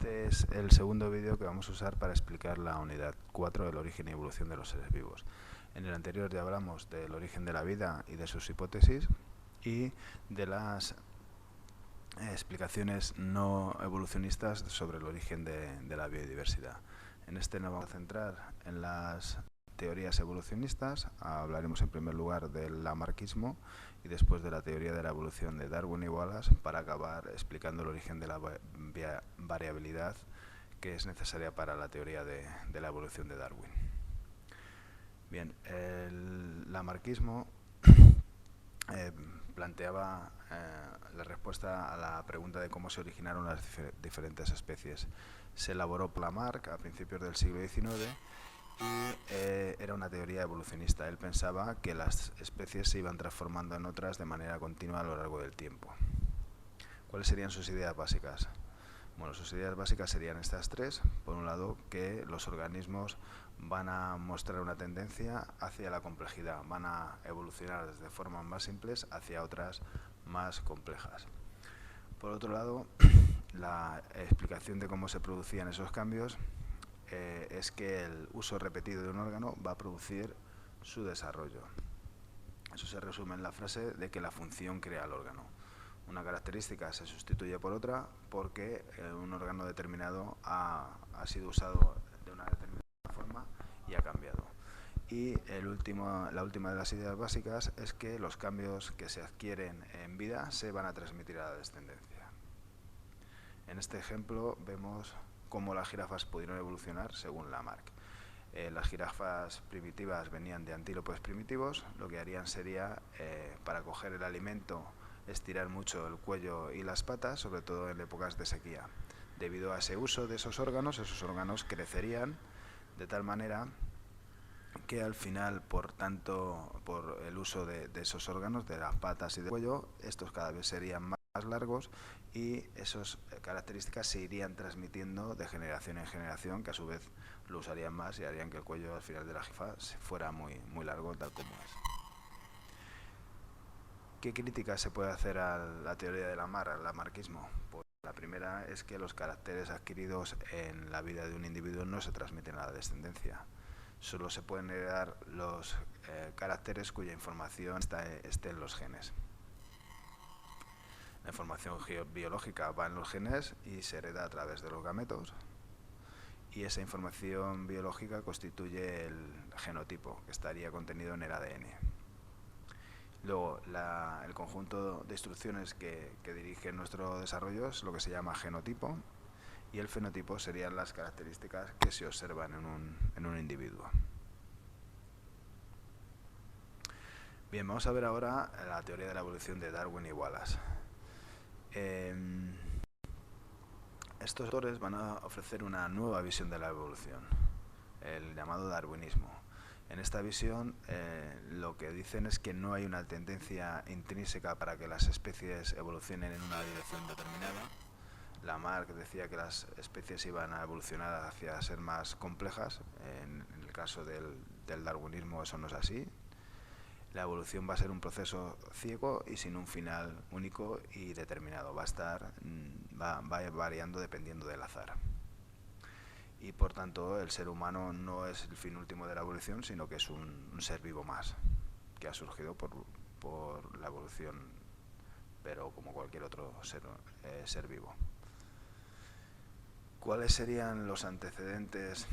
Este es el segundo vídeo que vamos a usar para explicar la unidad 4 del origen y evolución de los seres vivos. En el anterior ya hablamos del origen de la vida y de sus hipótesis y de las explicaciones no evolucionistas sobre el origen de la biodiversidad. En este nos vamos a centrar en las teorías evolucionistas. Hablaremos en primer lugar del lamarckismo y después de la teoría de la evolución de Darwin y Wallace, para acabar explicando el origen de la variabilidad que es necesaria para la teoría de la evolución de Darwin. Bien, el lamarckismo planteaba la respuesta a la pregunta de cómo se originaron las diferentes especies. Se elaboró por Lamarck a principios del siglo XIX y era una teoría evolucionista. Él pensaba que las especies se iban transformando en otras de manera continua a lo largo del tiempo. ¿Cuáles serían sus ideas básicas? Bueno, sus ideas básicas serían estas tres. Por un lado, que los organismos van a mostrar una tendencia hacia la complejidad, van a evolucionar desde formas más simples hacia otras más complejas. Por otro lado, la explicación de cómo se producían esos cambios es que el uso repetido de un órgano va a producir su desarrollo. Eso se resume en la frase de que la función crea el órgano. Una característica se sustituye por otra porque un órgano determinado ha sido usado de una determinada forma y ha cambiado. Y la última de las ideas básicas es que los cambios que se adquieren en vida se van a transmitir a la descendencia. En este ejemplo vemos cómo las jirafas pudieron evolucionar según Lamarck. Las jirafas primitivas venían de antílopes primitivos. Lo que harían sería, para coger el alimento, estirar mucho el cuello y las patas, sobre todo en épocas de sequía. Debido a ese uso de esos órganos crecerían de tal manera que al final, por el uso de esos órganos, de las patas y del cuello, estos cada vez serían más largos y esas características se irían transmitiendo de generación en generación, que a su vez lo usarían más y harían que el cuello al final de la jirafa fuera muy largo, tal como es. ¿Qué crítica se puede hacer a la teoría de Lamarck, al lamarckismo? Pues la primera es que los caracteres adquiridos en la vida de un individuo no se transmiten a la descendencia. Solo se pueden heredar los caracteres cuya información esté en los genes. La información biológica va en los genes y se hereda a través de los gametos. Y esa información biológica constituye el genotipo, que estaría contenido en el ADN. Luego, el conjunto de instrucciones que dirigen nuestro desarrollo es lo que se llama genotipo, y el fenotipo serían las características que se observan en un individuo. Bien, vamos a ver ahora la teoría de la evolución de Darwin y Wallace. Estos autores van a ofrecer una nueva visión de la evolución, el llamado darwinismo. En esta visión lo que dicen es que no hay una tendencia intrínseca para que las especies evolucionen en una dirección determinada. Lamarck decía que las especies iban a evolucionar hacia ser más complejas. En el caso del darwinismo eso no es así. La evolución va a ser un proceso ciego y sin un final único y determinado. Va variando dependiendo del azar. Y por tanto el ser humano no es el fin último de la evolución, sino que es un ser vivo más, que ha surgido por la evolución, pero como cualquier otro ser vivo. ¿Cuáles serían los antecedentes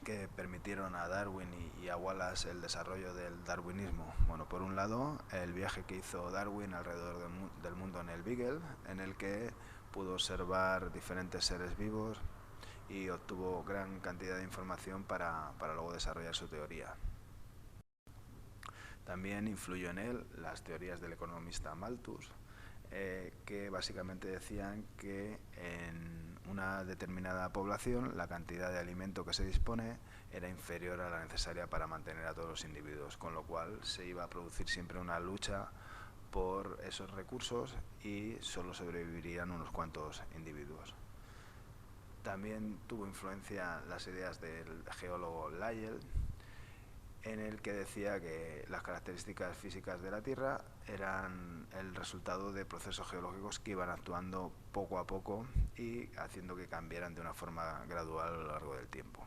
que permitieron a Darwin y a Wallace el desarrollo del darwinismo? Bueno, por un lado, el viaje que hizo Darwin alrededor del mundo en el Beagle, en el que pudo observar diferentes seres vivos y obtuvo gran cantidad de información para luego desarrollar su teoría. También influyó en él las teorías del economista Malthus, que básicamente decían que en una determinada población la cantidad de alimento que se dispone era inferior a la necesaria para mantener a todos los individuos, con lo cual se iba a producir siempre una lucha por esos recursos y solo sobrevivirían unos cuantos individuos. También tuvo influencia las ideas del geólogo Lyell, en el que decía que las características físicas de la Tierra eran el resultado de procesos geológicos que iban actuando poco a poco y haciendo que cambiaran de una forma gradual a lo largo del tiempo.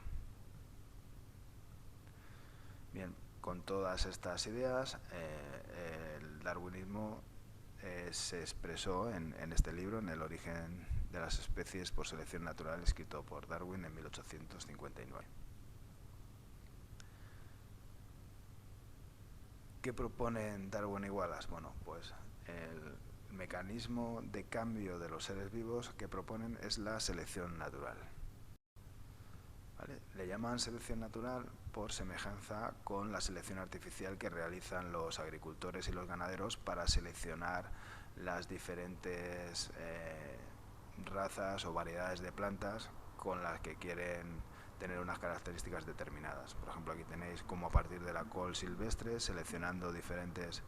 Bien, con todas estas ideas, el darwinismo se expresó en este libro, en El origen de las especies por selección natural, escrito por Darwin en 1859. ¿Qué proponen Darwin y Wallace? Bueno, pues el mecanismo de cambio de los seres vivos que proponen es la selección natural. ¿Vale? Le llaman selección natural por semejanza con la selección artificial que realizan los agricultores y los ganaderos para seleccionar las diferentes razas o variedades de plantas con las que quieren tener unas características determinadas. Por ejemplo, aquí tenéis como a partir de la col silvestre, seleccionando diferentes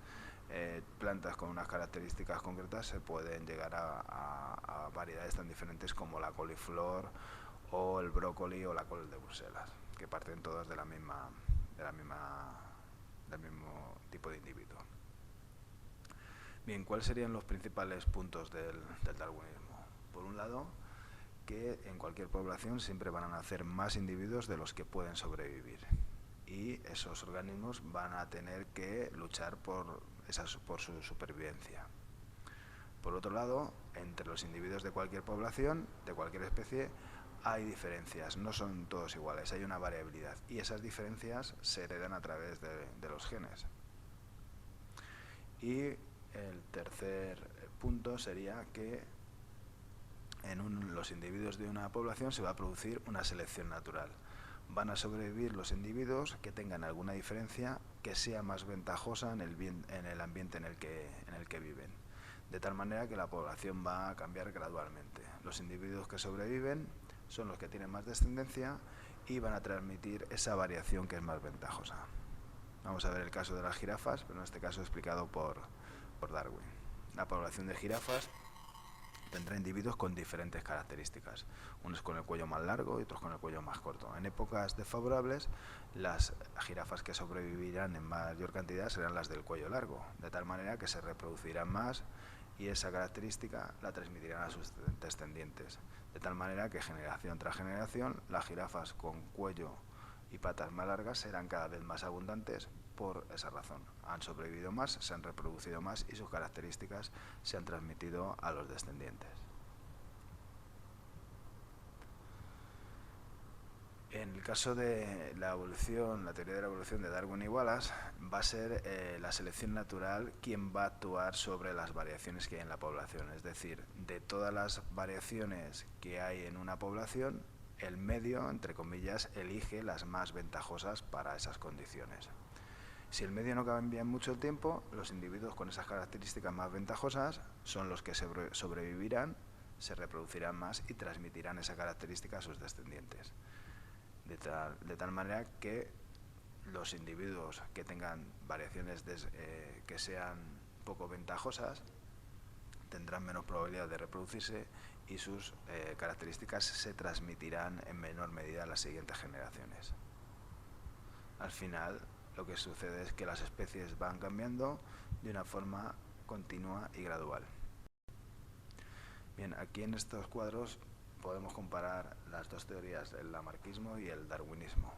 plantas con unas características concretas, se pueden llegar a variedades tan diferentes como la coliflor o el brócoli o la col de Bruselas, que parten todas del mismo tipo de individuo. Bien, ¿cuáles serían los principales puntos del darwinismo? Por un lado, que en cualquier población siempre van a nacer más individuos de los que pueden sobrevivir, y esos organismos van a tener que luchar por su supervivencia. Por otro lado, entre los individuos de cualquier población, de cualquier especie, hay diferencias, no son todos iguales, hay una variabilidad, y esas diferencias se heredan a través de los genes. Y el tercer punto sería que en los individuos de una población se va a producir una selección natural. Van a sobrevivir los individuos que tengan alguna diferencia que sea más ventajosa en el ambiente en el que viven, de tal manera que la población va a cambiar gradualmente. Los individuos que sobreviven son los que tienen más descendencia y van a transmitir esa variación que es más ventajosa. Vamos a ver el caso de las jirafas, pero en este caso explicado por Darwin. La población de jirafas tendrá individuos con diferentes características, unos con el cuello más largo y otros con el cuello más corto. En épocas desfavorables, las jirafas que sobrevivirán en mayor cantidad serán las del cuello largo, de tal manera que se reproducirán más y esa característica la transmitirán a sus descendientes, de tal manera que generación tras generación las jirafas con cuello y patas más largas serán cada vez más abundantes por esa razón. Han sobrevivido más, se han reproducido más y sus características se han transmitido a los descendientes. En el caso de la evolución, la teoría de la evolución de Darwin y Wallace, va a ser la selección natural quien va a actuar sobre las variaciones que hay en la población. Es decir, de todas las variaciones que hay en una población, el medio, entre comillas, elige las más ventajosas para esas condiciones. Si el medio no cambia en mucho tiempo, los individuos con esas características más ventajosas son los que sobrevivirán, se reproducirán más y transmitirán esa característica a sus descendientes. De tal manera que los individuos que tengan variaciones que sean poco ventajosas tendrán menos probabilidad de reproducirse y sus características se transmitirán en menor medida a las siguientes generaciones. Al final, lo que sucede es que las especies van cambiando de una forma continua y gradual. Bien, aquí en estos cuadros podemos comparar las dos teorías, el lamarckismo y el darwinismo.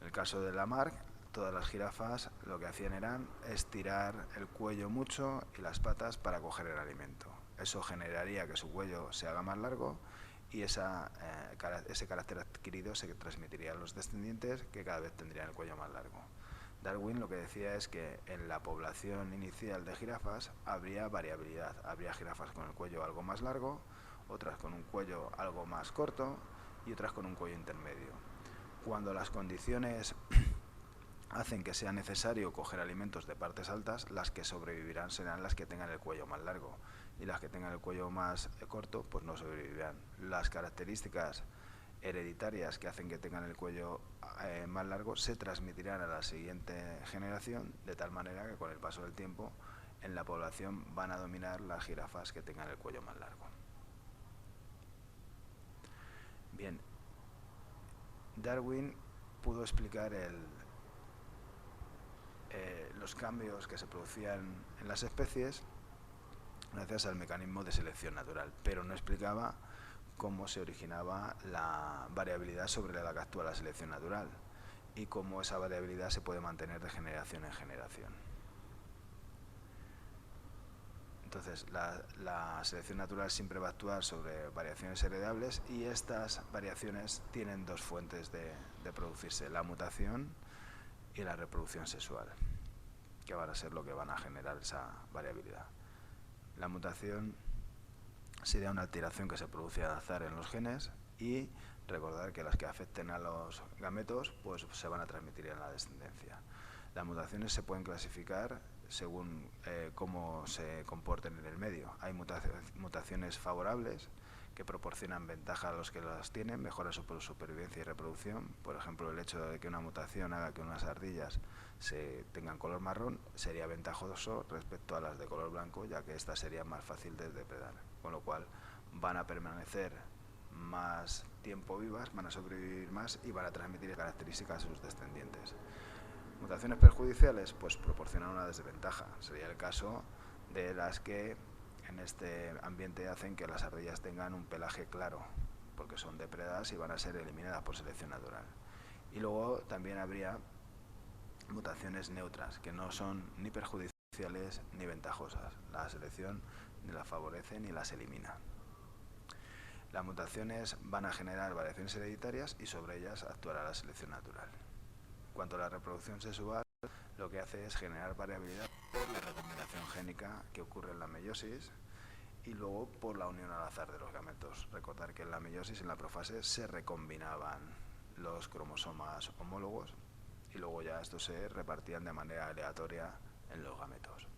En el caso de Lamarck, todas las jirafas lo que hacían era estirar el cuello mucho y las patas para coger el alimento. Eso generaría que su cuello se haga más largo y ese carácter adquirido se transmitiría a los descendientes, que cada vez tendrían el cuello más largo. Darwin lo que decía es que en la población inicial de jirafas habría variabilidad. Habría jirafas con el cuello algo más largo, otras con un cuello algo más corto y otras con un cuello intermedio. Cuando las condiciones hacen que sea necesario coger alimentos de partes altas, las que sobrevivirán serán las que tengan el cuello más largo, y las que tengan el cuello más corto pues no sobrevivirán. Las características hereditarias que hacen que tengan el cuello más largo se transmitirán a la siguiente generación, de tal manera que con el paso del tiempo en la población van a dominar las jirafas que tengan el cuello más largo. Bien, Darwin pudo explicar los cambios que se producían en las especies gracias al mecanismo de selección natural, pero no explicaba cómo se originaba la variabilidad sobre la que actúa la selección natural y cómo esa variabilidad se puede mantener de generación en generación. Entonces, la selección natural siempre va a actuar sobre variaciones heredables y estas variaciones tienen dos fuentes de producirse, la mutación y la reproducción sexual, que van a ser lo que van a generar esa variabilidad. La mutación sería una alteración que se produce al azar en los genes y recordar que las que afecten a los gametos pues se van a transmitir en la descendencia. Las mutaciones se pueden clasificar según cómo se comporten en el medio. Hay mutaciones favorables que proporcionan ventaja a los que las tienen, mejora su supervivencia y reproducción. Por ejemplo, el hecho de que una mutación haga que unas ardillas se tengan color marrón sería ventajoso respecto a las de color blanco, ya que estas serían más fáciles de depredar, con lo cual van a permanecer más tiempo vivas, van a sobrevivir más y van a transmitir características a sus descendientes. Mutaciones perjudiciales pues proporcionan una desventaja. Sería el caso de las que en este ambiente hacen que las ardillas tengan un pelaje claro, porque son depredadas y van a ser eliminadas por selección natural. Y luego también habría mutaciones neutras, que no son ni perjudiciales ni ventajosas. La selección ni las favorece ni las elimina. Las mutaciones van a generar variaciones hereditarias y sobre ellas actuará la selección natural. En cuanto a la reproducción sexual, lo que hace es generar variabilidad por la recombinación génica que ocurre en la meiosis y luego por la unión al azar de los gametos. Recordar que en la meiosis, en la profase, se recombinaban los cromosomas homólogos y luego ya estos se repartían de manera aleatoria en los gametos.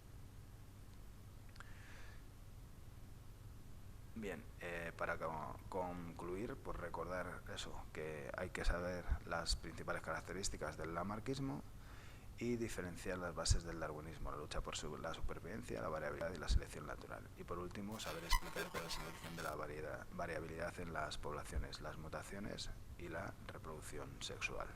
Bien, para concluir, pues recordar eso, que hay que saber las principales características del lamarckismo y diferenciar las bases del darwinismo, la lucha por la supervivencia, la variabilidad y la selección natural. Y por último, saber explicar cuál es el origen de la variabilidad en las poblaciones, las mutaciones y la reproducción sexual.